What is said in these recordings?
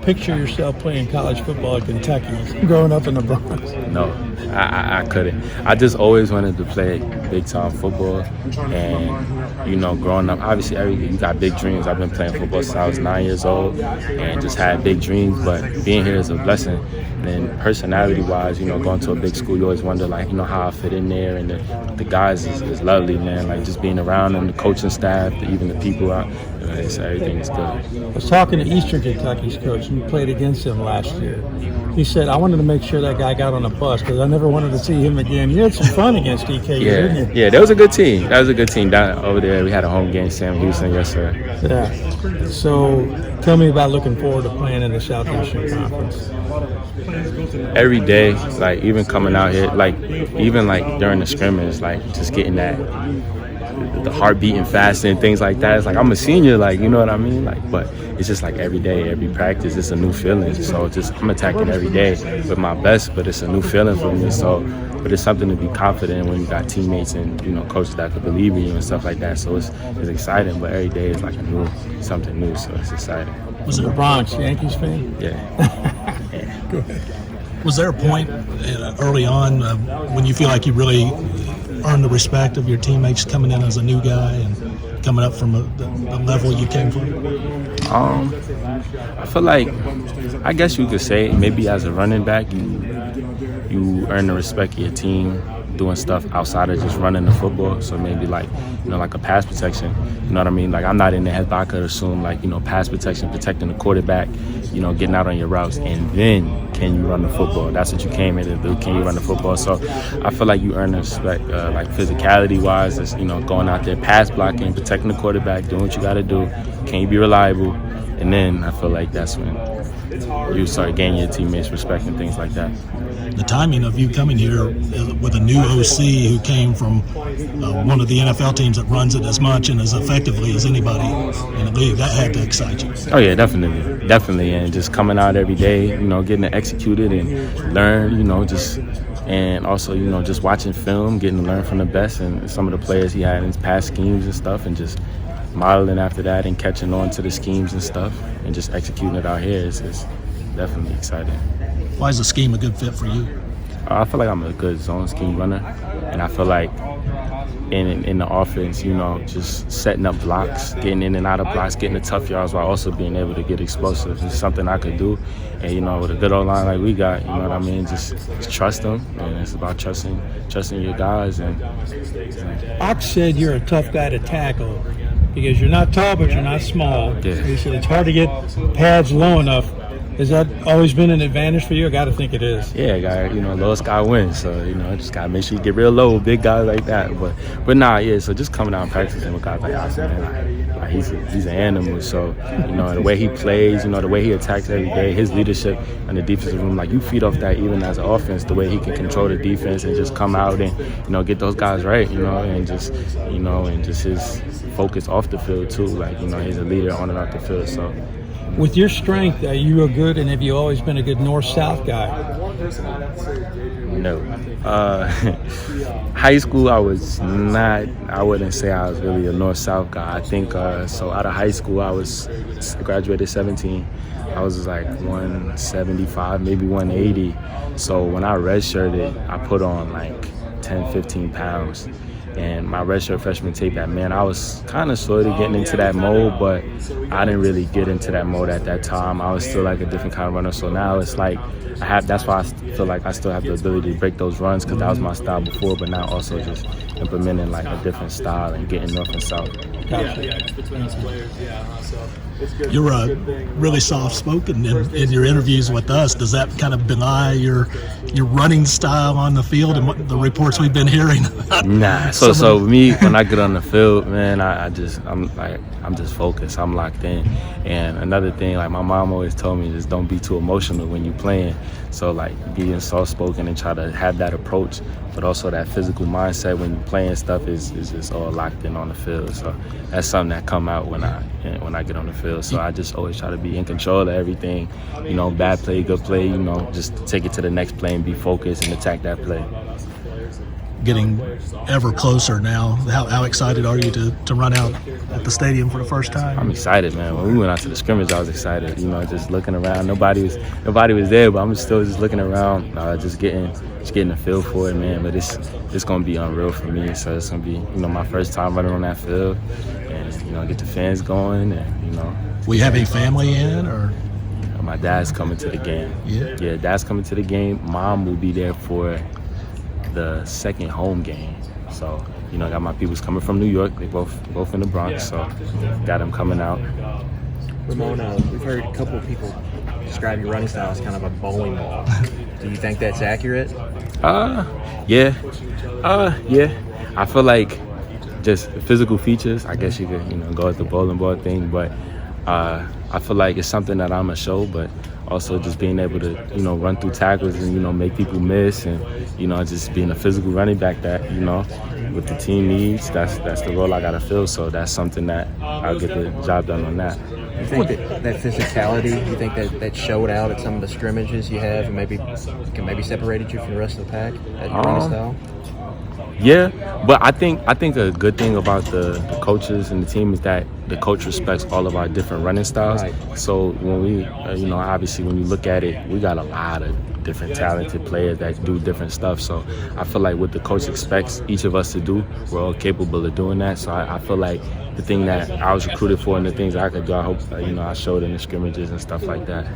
picture yourself playing college football at Kentucky growing up in the Bronx? No, I couldn't. I just always wanted to play big-time football. And, you know, growing up, obviously, you got big dreams. I've been playing football since I was 9 years old and just had big dreams. But being here is a blessing. And personality-wise, you know, going to a big school, you always wonder, like, you know, how I fit in there. And the guys is lovely, man. Like, just being around them, the coaching staff, even the people out, everything is good. I was talking to Eastern Kentucky's coach. You played against him last year. He said, I wanted to make sure that guy got on a bus because I never wanted to see him again. You had some fun against EKU, didn't you? Yeah, that was a good team. That was a good team down over there. We had a home game, Sam Houston, yes, sir. Yeah. So tell me about looking forward to playing in the Southeastern Conference. Every day, like even coming out here, like even like during the scrimmage, like just getting that, the heart beating fast and things like that. It's like I'm a senior, like, you know what I mean? Like, but it's just like every day, every practice, it's a new feeling. So just I'm attacking every day with my best, but it's a new feeling for me. So, but it's something to be confident in when you got teammates and, you know, coaches that could believe in you and stuff like that. So it's exciting, but every day is like something new. So it's exciting. Was it a Bronx Yankees fan? Yeah. Go ahead. Was there a point early on when you feel like you really earned the respect of your teammates coming in as a new guy and coming up from the level you came from? I feel like, I guess you could say maybe as a running back, you earn the respect of your team doing stuff outside of just running the football. So maybe like, you know, like a pass protection, you know what I mean? Like I'm not in the head, but I could assume like, you know, pass protection, protecting the quarterback, you know, getting out on your routes, and then can you run the football? That's what you came in to do. Can you run the football? So I feel like you earn the respect, like physicality wise, is, you know, going out there, pass blocking, protecting the quarterback, doing what you got to do. Can you be reliable? And then I feel like that's when you start gaining your teammates' respect and things like that. The timing of you coming here with a new OC who came from one of the NFL teams that runs it as much and as effectively as anybody in the league, that had to excite you. Oh yeah, definitely, and just coming out every day, you know, getting to execute it and learn, you know, just, and also, you know, just watching film, getting to learn from the best and some of the players he had in his past schemes and stuff, and just modeling after that and catching on to the schemes and stuff and just executing it out here is definitely exciting. Why is the scheme a good fit for you? I feel like I'm a good zone scheme runner, and I feel like in the offense, you know, just setting up blocks, getting in and out of blocks, getting the tough yards while also being able to get explosive is something I could do. And, you know, with a good old line like we got, you know what I mean, just trust them, and it's about trusting your guys. And Ox said you're a tough guy to tackle because you're not tall, but you're not small. Yeah. He said it's hard to get pads low enough. Has that always been an advantage for you? I got to think it is. Yeah, guy, you know, lowest guy wins. So, you know, just got to make sure you get real low with big guys like that. But nah, yeah, so just coming out and practicing with guys like Austin, man, like he's an animal. So, you know, the way he plays, you know, the way he attacks every day, his leadership in the defensive room, like you feed off that even as an offense, the way he can control the defense and just come out and, you know, get those guys right, you know, and just, you know, and just his focus off the field too. Like, you know, he's a leader on and off the field, so. With your strength, are you a good, and have you always been a good north-south guy? No. High school, I was not, I wouldn't say I was really a north-south guy. I think, so out of high school, I graduated 17. I was like 175, maybe 180. So when I redshirted, I put on like 10, 15 pounds. And my redshirt freshman tape, I was kind of slowly getting into that mode, but I didn't really get into that mode at that time. I was still like a different kind of runner. So now it's like that's why I feel like I still have the ability to break those runs because that was my style before, but now also just implementing like a different style and getting north and south. You're really soft-spoken in your interviews with us. Does that kind of belie your running style on the field and what the reports we've been hearing? Nah. So me, when I get on the field, man, I'm just focused. I'm locked in. And another thing, like my mom always told me, just don't be too emotional when you're playing. So like being soft-spoken and try to have that approach, but also that physical mindset when you're playing stuff is just all locked in on the field. So that's something that come out when I get on the field. So I just always try to be in control of everything. You know, bad play, good play, you know, just take it to the next play and be focused and attack that play. getting ever closer now. How excited are you to run out at the stadium for the first time? I'm excited, man. When we went out to the scrimmage, I was excited. You know, just looking around. Nobody was there, but I'm still just looking around, just getting a feel for it, man. But it's gonna be unreal for me. So it's gonna be, my first time running on that field, and get the fans going, and Will you have any family in, or? My dad's coming to the game. Yeah, dad's coming to the game. Mom will be there for the second home game. So, I got my peoples coming from New York. They both in the Bronx, so got them coming out. Ramon, we've heard a couple of people describe your running style as kind of a bowling ball. Do you think that's accurate? Yeah. I feel like just physical features. I guess you could, go with the bowling ball thing, but I feel like it's something that I'm a show, but also just being able to, run through tackles and, make people miss, and, just being a physical running back that, what the team needs, that's the role I got to fill. So that's something that I'll get the job done on that. You think that physicality, you think that showed out at some of the scrimmages you have, and maybe separated you from the rest of the pack at your running style? Yeah, but I think a good thing about the coaches and the team is that the coach respects all of our different running styles. Right. So when we, obviously when you look at it, we got a lot of different talented players that do different stuff. So I feel like what the coach expects each of us to do, we're all capable of doing that. So I feel like the thing that I was recruited for and the things I could do, I hope, I showed in the scrimmages and stuff like that.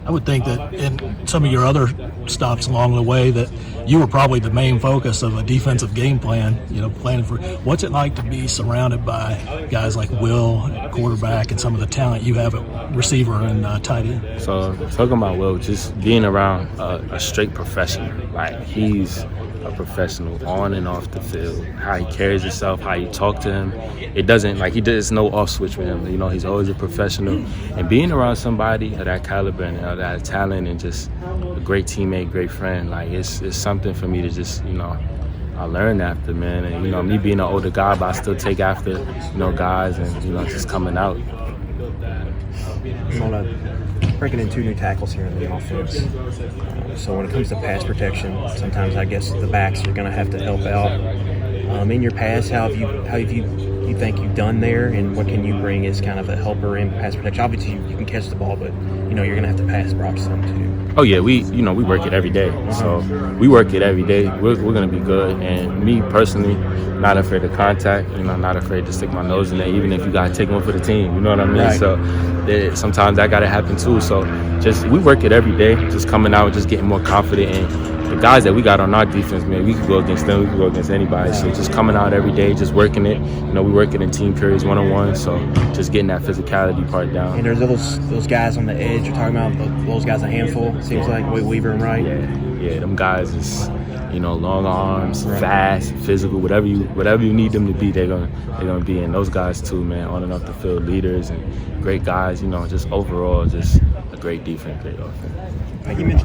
I would think that in some of your other stops along the way that you were probably the main focus of a defensive game plan, planning for. What's it like to be surrounded by guys like Will, quarterback, and some of the talent you have at receiver and tight end? So talking about Will, just being around a straight professional. Like, he's a professional on and off the field. How he carries himself, how you talk to him. It doesn't, there's no off switch with him. He's always a professional. And being around somebody of that caliber and that talent and just a great teammate, great friend, it's something for me to just, I learned after, man. And, me being an older guy, but I still take after, guys and, just coming out. Breaking in 2 new tackles here in the offense. So when it comes to pass protection, sometimes I guess the backs are going to have to help out. In your past, how have you think you've done there, and what can you bring as kind of a helper in pass protection? Obviously, you can catch the ball, but you're going to have to pass prop some too. Oh yeah, we work it every day. So we work it every day. We're going to be good. And me personally, not afraid of contact. Not afraid to stick my nose in there, even if you got to take one for the team. You know what I mean? Right. So sometimes that got to happen too. So we work it every day. Just coming out, just getting more confident. And the guys that we got on our defense, man, we could go against them. We could go against anybody. So just coming out every day, just working it. We work it in team periods, one-on-one. So just getting that physicality part down. And there's those guys on the edge you're talking about. Those guys a handful. It seems like Weaver and Wright. Yeah. Them guys is, long arms, fast, physical, whatever you need them to be, they're gonna be. And those guys too, man, on and off the field, leaders and great guys. Just overall, just a great defense, great offense. Like you mentioned.